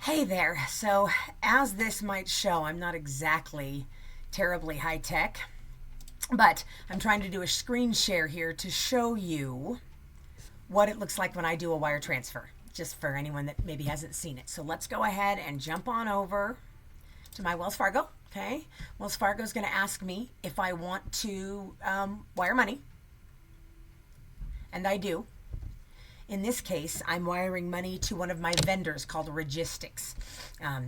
Hey there. So, as this might show, I'm not exactly terribly high tech, but I'm trying to do a screen share here to show you what it looks like when I do a wire transfer, just for anyone that maybe hasn't seen it. So, let's go ahead and jump on over to my Wells Fargo. Okay. Wells Fargo is going to ask me if I want to wire money, and I do. In this case, I'm wiring money to one of my vendors called Registics.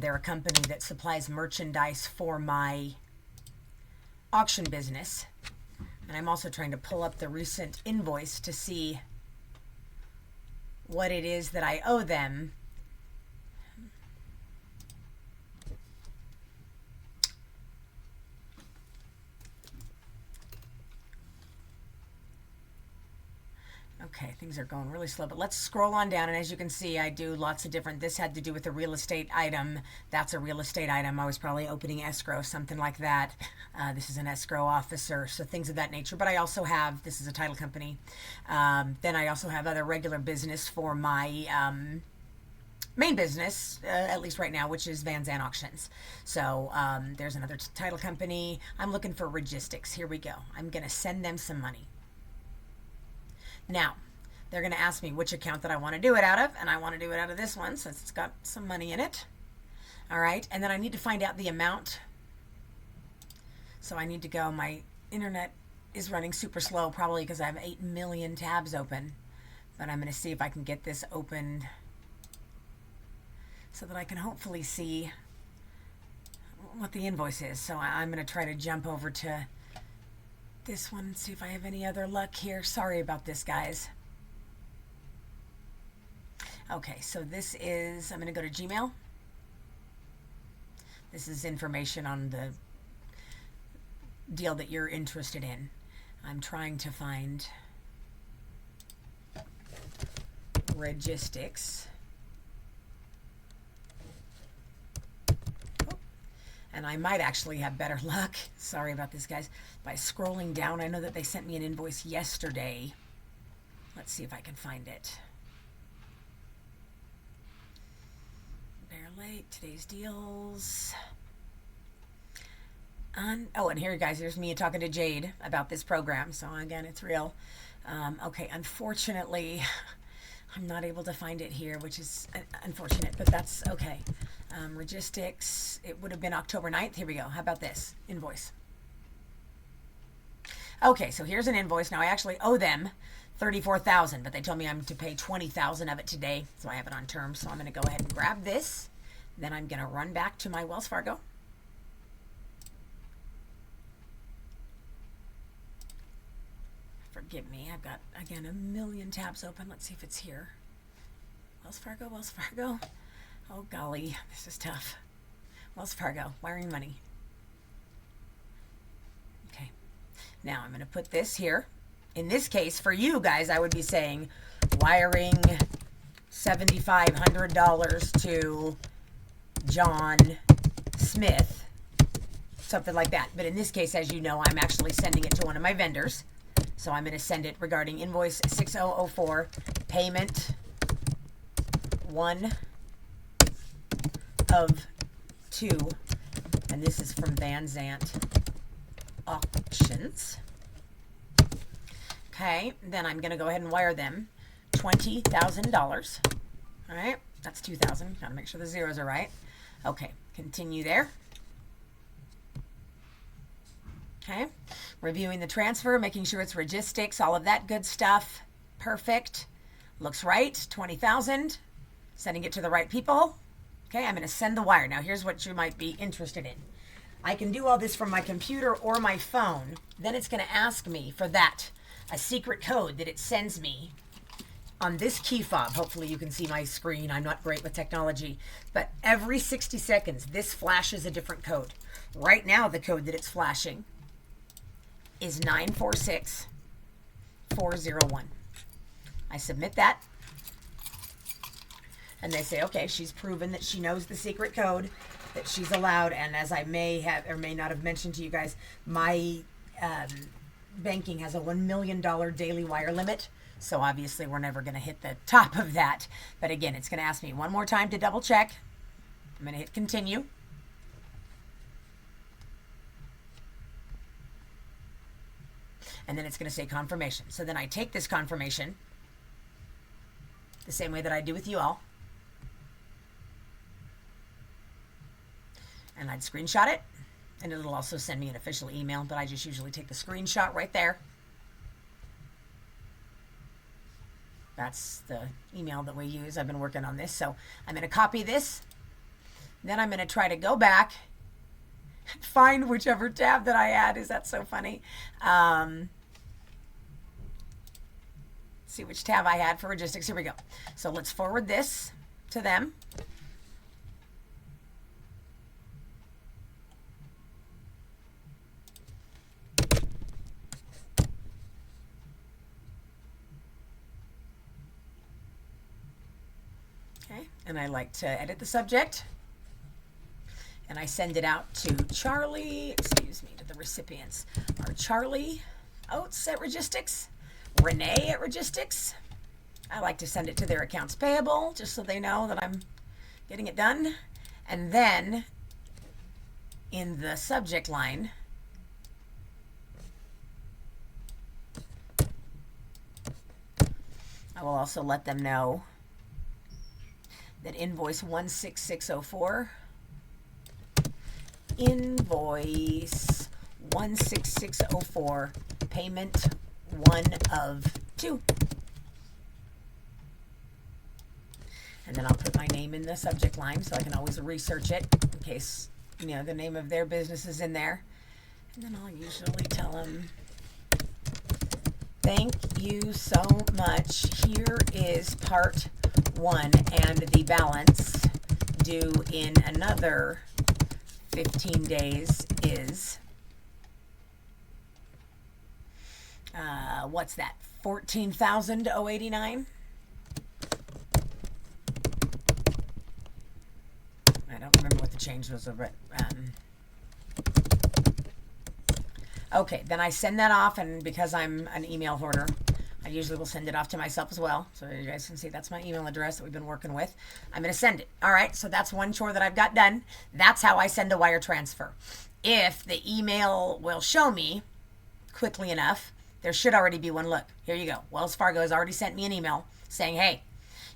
They're a company that supplies merchandise for my auction business. And I'm also trying to pull up the recent invoice to see what it is that I owe them. Okay, things are going really slow, but let's scroll on down. And as you can see, I do lots of different, this had to do with a real estate item. That's a real estate item. I was probably opening escrow, something like that. This is an escrow officer, so things of that nature. But I also have, this is a title company. Then I also have other regular business for my main business, at least right now, which is Van Zandt Auctions. So there's another title company. I'm looking for Registics. Here we go. I'm going to send them some money. Now, they're going to ask me which account that I want to do it out of, and I want to do it out of this one since it's got some money in it. All right, and then I need to find out the amount. So I need to go, my internet is running super slow, probably because I have 8 million tabs open. But I'm going to see if I can get this opened so that I can hopefully see what the invoice is. So I'm going to try to jump over to this one and see if I have any other luck here. Sorry about this, guys. Okay, so this is, I'm going to go to Gmail. This is information on the deal that you're interested in. I'm trying to find Registics. And I might actually have better luck, sorry about this, guys, by scrolling down. I know that they sent me an invoice yesterday. Let's see if I can find it. Bear late, today's deals. Oh, and here, guys, here's me talking to Jade about this program. So, again, it's real. Okay, unfortunately, I'm not able to find it here, which is unfortunate, but that's okay. Registics, it would have been October 9th. Here we go. How about this? Invoice. Okay, so here's an invoice. Now I actually owe them $34,000, but they told me I'm to pay $20,000 of it today, so I have it on terms. So I'm going to go ahead and grab this. Then I'm going to run back to my Wells Fargo. Forgive me, I've got, again, a million tabs open. Let's see if it's here. Wells Fargo, Wells Fargo. Oh, golly, this is tough. Wells Fargo, wiring money. Okay, now I'm going to put this here. In this case, for you guys, I would be saying wiring $7,500 to John Smith, something like that. But in this case, as you know, I'm actually sending it to one of my vendors. So I'm going to send it regarding invoice 6004, payment 1 of 2, and this is from Van Zandt Auctions. Okay, then I'm going to go ahead and wire them $20,000. All right, that's 2,000. Got to make sure the zeros are right. Okay, continue there. Okay, reviewing the transfer, making sure it's Registics, all of that good stuff. Perfect. Looks right. 20,000. Sending it to the right people. Okay, I'm going to send the wire. Now, here's what you might be interested in. I can do all this from my computer or my phone. Then it's going to ask me for that, a secret code that it sends me on this key fob. Hopefully you can see my screen. I'm not great with technology. But every 60 seconds, this flashes a different code. Right now, the code that it's flashing is 946401. I submit that. And they say, okay, she's proven that she knows the secret code, that she's allowed. And as I may have or may not have mentioned to you guys, my banking has a $1 million daily wire limit. So obviously we're never going to hit the top of that. But again, it's going to ask me one more time to double check. I'm going to hit continue. And then it's going to say confirmation. So then I take this confirmation the same way that I do with you all. And I'd screenshot it. And it'll also send me an official email, but I just usually take the screenshot right there. That's the email that we use. I've been working on this. So I'm going to copy this. Then I'm going to try to go back, find whichever tab that I had. Is that so funny? See which tab I had for logistics. Here we go. So let's forward this to them. Okay, and I like to edit the subject. And I send it out to Charlie, excuse me, to the recipients. Are Charlie Oates at Registics, Renee at Registics. I like to send it to their accounts payable, just so they know that I'm getting it done. And then in the subject line, I will also let them know that invoice 16604, invoice 16604, payment 1 of 2. And then I'll put my name in the subject line so I can always research it in case, you know, the name of their business is in there. And then I'll usually tell them, thank you so much. Here is part 1, and the balance due in another 15 days is, what's that, 14,089? I don't remember what the change was over it. Okay, then I send that off, and because I'm an email hoarder, I usually will send it off to myself as well. So you guys can see that's my email address that we've been working with. I'm going to send it. All right, so that's one chore that I've got done. That's how I send a wire transfer. If the email will show me quickly enough, there should already be one. Look, here you go. Wells Fargo has already sent me an email saying, hey,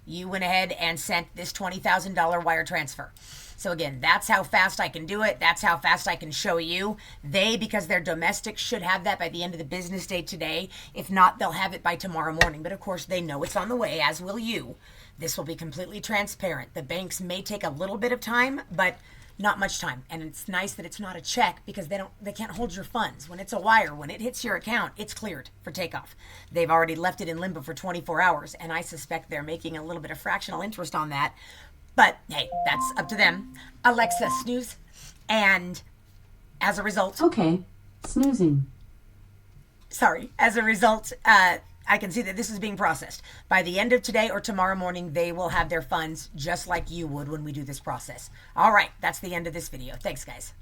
you went ahead and sent this $20,000 wire transfer. So again, that's how fast I can do it. That's how fast I can show you. They, because they're domestic, should have that by the end of the business day today. If not, they'll have it by tomorrow morning. But of course, they know it's on the way, as will you. This will be completely transparent. The banks may take a little bit of time, but not much time. And it's nice that it's not a check, because they can't hold your funds. When it's a wire, when it hits your account, it's cleared for takeoff. They've already left it in limbo for 24 hours, and I suspect they're making a little bit of fractional interest on that. But hey, that's up to them. Alexa, snooze. And as a result... Okay, snoozing. Sorry. As a result, I can see that this is being processed. By the end of today or tomorrow morning, they will have their funds just like you would when we do this process. All right, that's the end of this video. Thanks, guys.